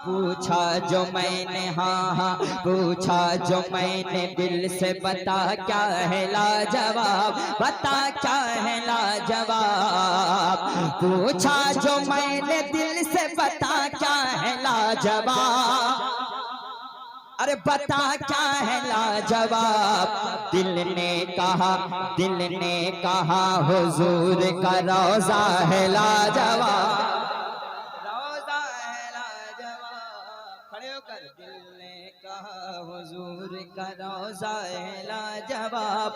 पूछा जो मैंने, हाँ हाँ पूछा जो मैंने दिल से, बता क्या है लाजवाब, बता क्या है लाजवाब। पूछा जो मैंने दिल से, बता क्या है लाजवाब, अरे बता क्या है लाजवाब। दिल ने कहा हुजूर का रोजा है लाजवाब, रोजा है लाजवाब। खड़े होकर दिल ने कहा हुजूर का रोजा है लाजवाब,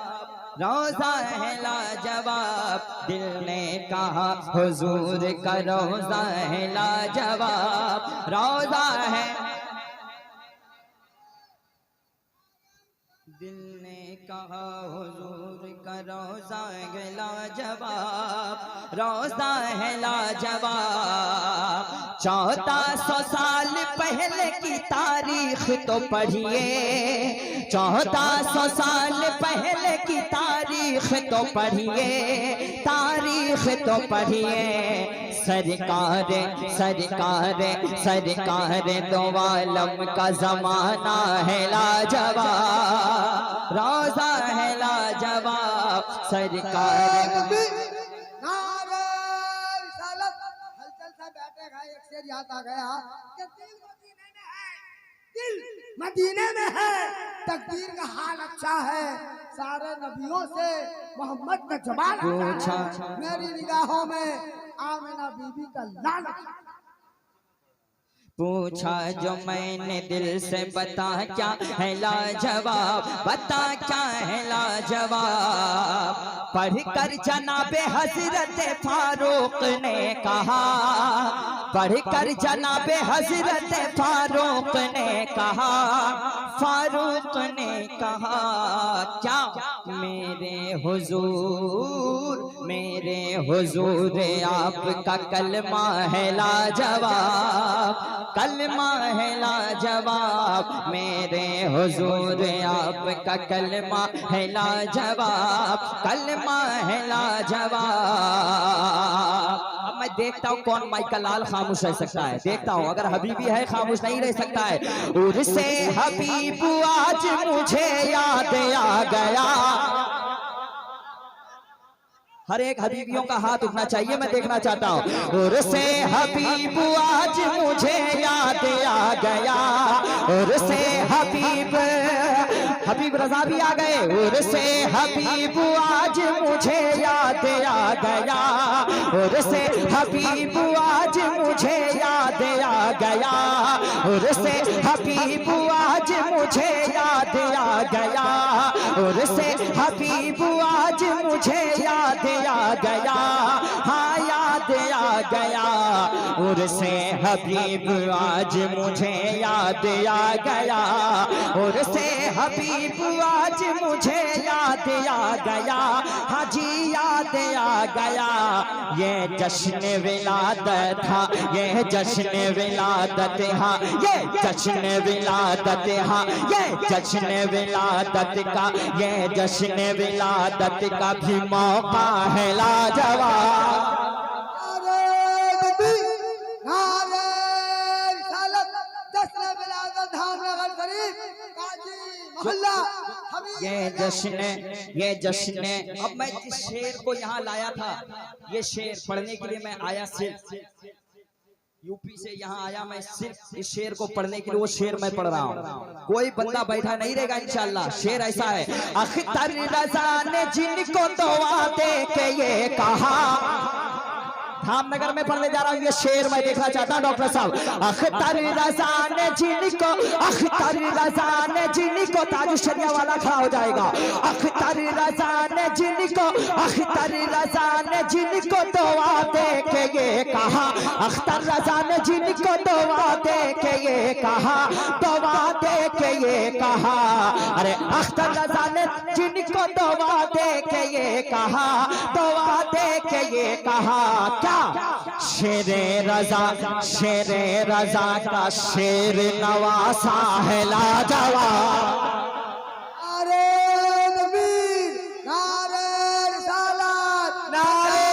रोजा है लाजवाब। दिल ने कहा हुजूर का रोजा है लाजवाब, रोजा है। दिल ने कहा हुजूर का रोजा है लाजवाब, रोजा है लाजवाब। 1400 साल पहले की तारीख तो पढ़िए, 1400 साल पहले की तारीख तो पढ़िए, तारीख तो पढ़िए। सरकार दो आलम का जमाना है लाजवाब, रोजा है लाजवाब। सरकार हलचल सा बैठे गए, एक शेर याद आ गया कि दिल मदीने में है, दिल मदीने में है, तकदीर का हाल अच्छा है। सारे नबियों से मोहम्मद का जमाल अच्छा है। मेरी निगाहों में आमिना बीबी का लाल अच्छा। पूछा जो मैंने दिल से, बता क्या है लाजवाब, बता क्या है लाजवाब। पढ़कर जनाबे हजरत फारूक ने कहा, पढ़कर जनाबे हजरत फारूक ने कहा, फारूक ने कहा क्या मेरे हुजूर आपका कलमा है लाजवाब, कलमा है लाजवाब। मेरे हुजूर आपका कलमा है लाजवाब, कलमा है लाजवाब। अब मैं देखता हूँ कौन माइक का लाल खामोश रह सकता है, देखता हूँ। अगर हबीबी है खामोश नहीं रह सकता है। उर्से हबीब आज मुझे याद आ गया। हर एक हबीबियों का हाथ उठना चाहिए, मैं देखना चाहता हूँ। उर्से हबीब आज मुझे याद आ गया, उर्से हबीब रजा भी आ गए। उर्से हबीब आज मुझे याद आ गया, उर्से हबीब आज मुझे याद आ गया, उर्से हबीब आज मुझे याद आ गया, उर्से हबीब आज मुझे याद आ गया, हाँ याद आ गया। उर्से हबीब आज मुझे याद आ गया, उर्से हबीब आज मुझे याद आ गया, हाँ जी याद आ गया। ये जश्न विलादत था, ये जश्न विलादत, हाँ ये जश्न विलादत, हाँ ये जश्न विलादत का, ये जश्न विलादत का भी मौका है लाजवाब। ये जश्न अब मैं जिस शेर को यहाँ लाया था, ये शेर पढ़ने के लिए मैं आया, सिर्फ यूपी से यहाँ आया मैं सिर्फ इस शेर को पढ़ने के लिए। वो शेर मैं पढ़ रहा हूँ, कोई बंदा बैठा नहीं रहेगा इंशाल्लाह। शेर ऐसा है, अख्तर रजा ने जिनको दुआ दे के ये कहा, धामनगर में पढ़ने जा रहा हूँ, ये शेर मैं देखना चाहता हूँ डॉक्टर साहब। अख्तर रजा ने जिनको, अख्तर रजा ने जिनको, ताज शरिया वाला खड़ा हो जाएगा। अख्तर रजा ने जिनको, अख्तर रजा ने जिनको दुआ दे के ये कहा, अख्तर रजा ने जिनको दुआ दे के ये कहा, दुआ दे के ये कहा। अरे अख्तर रजा ने जिनको दुआ दे के ये कहा, दुआ दे के ये कहा क्या? शेरे रजा का शेर नवासा है लाजवाब। अरे नबी नारे रिसालत, नारे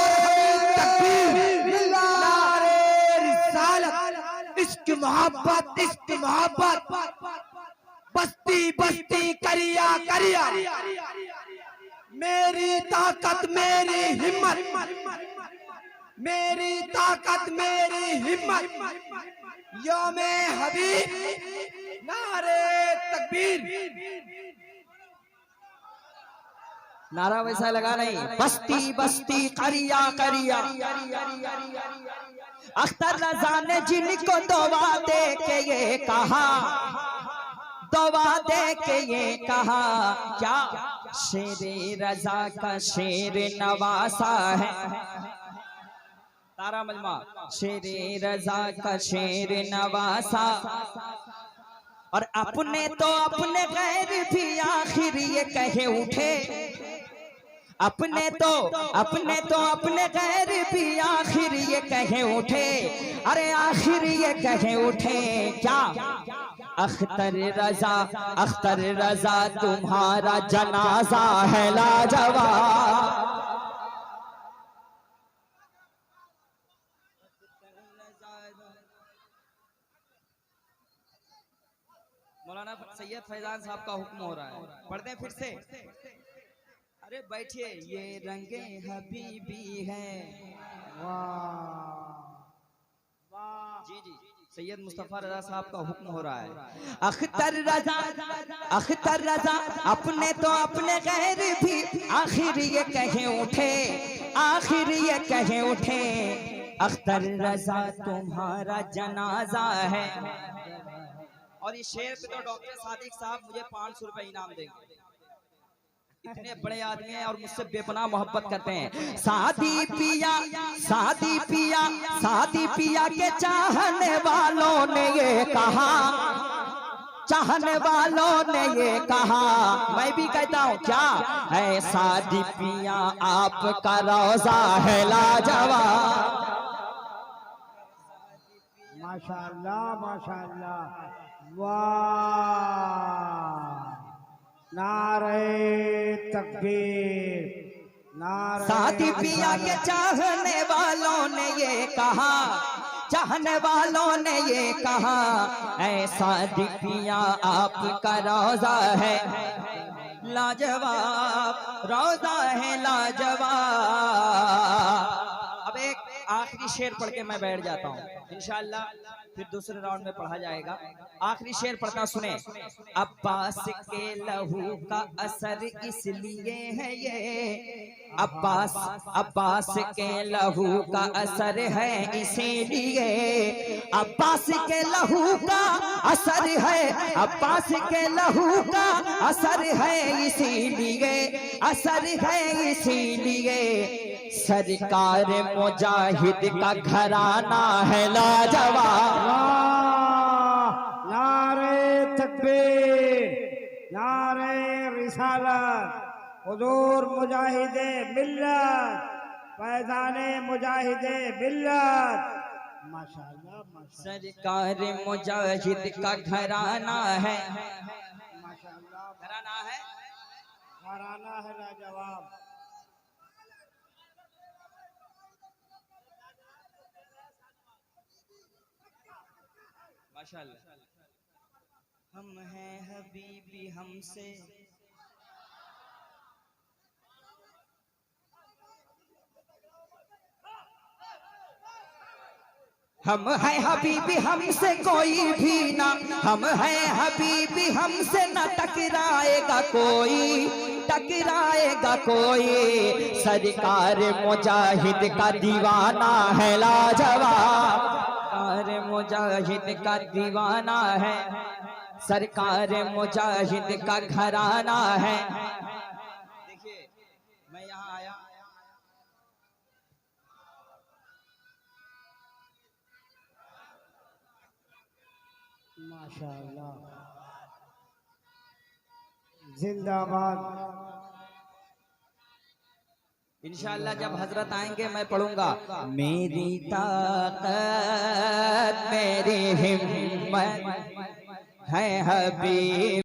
तकबीर, नारे रिसालत, इश्क मोहब्बत इश्क मोहब्बत बस्ती बस्ती करिया करिया मेरी ताकत मेरी हिम्मत मेरी ताकत मेरी हिम्मत योमे हबीब नारे तकबीर। नारा वैसा लगा नहीं, बस्ती बस्ती करिया करिया। अख्तर रजा ने जिनको दुआ दे के ये कहा, दुआ दे के ये कहा, क्या शेरे रजा का शेर नवासा है। तारा मजमा शेरे रजा का शेर नवासा, और अपने तो अपने गैर भी आखिर ये कहे उठे, अपने तो अपने गैर भी आखिर ये कहे उठे, अरे आखिर ये कहे उठे, क्या अख्तर रजा तुम्हारा जनाजा है लाजवाब। मौलाना सैयद फैजान साहब का हुक्म हो रहा है, पढ़ते हैं फिर से। अरे बैठिए, ये रंगे हबीबी है। जी जी, सैयद मुस्तफा रजा साहब का हुक्म हो रहा है। अख्तर रजा अपने तो अपने गैर भी आखिर ये कहे उठे, आखिर ये कहे उठे, अख्तर रजा तुम्हारा जनाजा है। और इस शेर पे तो डॉक्टर सादिक साहब मुझे 500 रुपए इनाम देंगे, इतने बड़े आदमी हैं और मुझसे बेपनाह मोहब्बत करते हैं। शादी पिया के चाहने वालों ने ये कहा, चाहने वालों ने ये कहा, मैं भी कहता हूँ क्या है, शादी पिया आपका रोजा है लाजवाब। माशाअल्लाह माशाअल्लाह, वाह, नारे तकबीर, नारे। शादी पिया के चाहने वालों ने ये कहा, चाहने वालों ने ये कहा, ऐसा पिया आपका रोजा है लाजवाब, रोजा है लाजवाब। अब एक आखिरी शेर पढ़ के मैं बैठ जाता हूँ, इंशाअल्लाह फिर दूसरे राउंड में पढ़ा जाएगा। आखिरी शेर पढ़ता सुने। अब्बास के लहू का असर इसलिए है ये, अब्बास के लहू का असर है इसीलिए, अब्बास के लहू का असर है, अब्बास के लहू का असर है इसीलिए, असर है इसीलिए, सरकार मुजाहिद का घराना है लाजवाब। नारे तकबीर, नारे रिसालत, हुजूर मुजाहिदे मिल्लत, फैज़ाने मुजाहिदे मिल्लत। माशाअल्लाह माशाअल्लाह, सरकार मुजाहिद का घराना है, माशाअल्लाह घराना है, घराना है लाजवाब। माशाअल्लाह। हम हैं हबीबी हमसे, हम हैं हबीबी हमसे कोई भी ना, हम हैं हबीबी हमसे न टकराएगा कोई, टकराएगा कोई, सरकार मुजाहिद का दीवाना है लाजवाब, सरकार मुजाहिद का दीवाना है, सरकार मुजाहिद का घराना है। देखिए मैं यहाँ आया, माशाअल्लाह, जिंदाबाद। इंशाअल्लाह जब हजरत आएंगे मैं पढ़ूंगा, मेरी ताकत मेरी हिम्मत है हबीब।